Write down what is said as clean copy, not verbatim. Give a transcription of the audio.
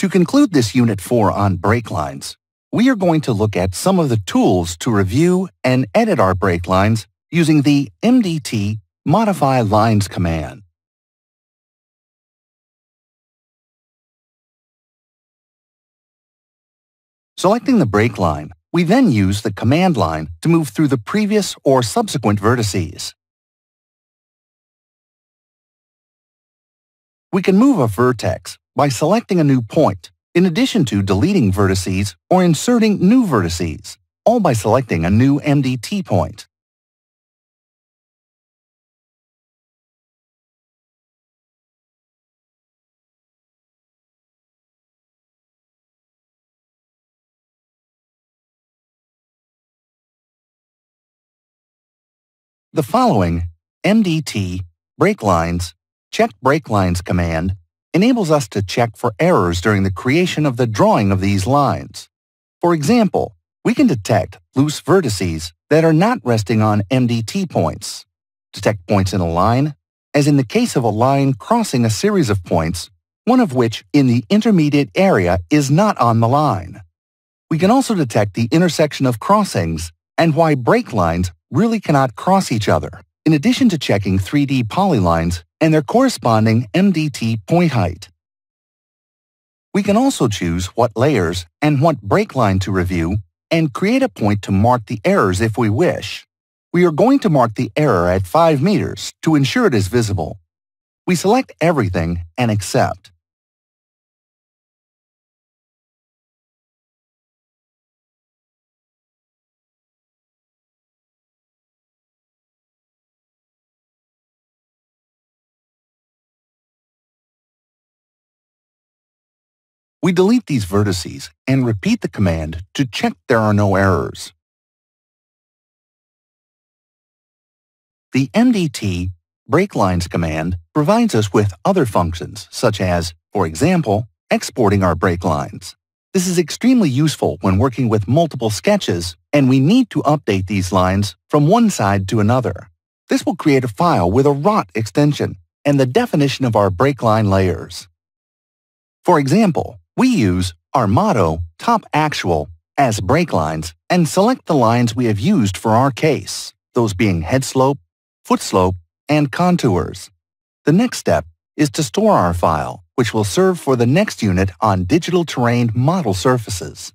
To conclude this Unit 4 on break lines, we are going to look at some of the tools to review and edit our break lines using the MDT Modify Lines command. Selecting the break line, we then use the command line to move through the previous or subsequent vertices. We can move a vertex by selecting a new point, in addition to deleting vertices or inserting new vertices, all by selecting a new MDT point. The following MDT break lines check break lines command enables us to check for errors during the creation of the drawing of these lines. For example, we can detect loose vertices that are not resting on MDT points, detect points in a line, as in the case of a line crossing a series of points, one of which in the intermediate area is not on the line. We can also detect the intersection of crossings and why break lines really cannot cross each other, in addition to checking 3D polylines and their corresponding MDT point height. We can also choose what layers and what break line to review and create a point to mark the errors if we wish. We are going to mark the error at 5 meters to ensure it is visible. We select everything and accept. We delete these vertices and repeat the command to check there are no errors. The MDT break lines command provides us with other functions such as, for example, exporting our break lines. This is extremely useful when working with multiple sketches and we need to update these lines from one side to another. This will create a file with a ROT extension and the definition of our break line layers. For example, we use our motto top actual as break lines and select the lines we have used for our case, those being head slope, foot slope, and contours. The next step is to store our file, which will serve for the next unit on digital terrain model surfaces.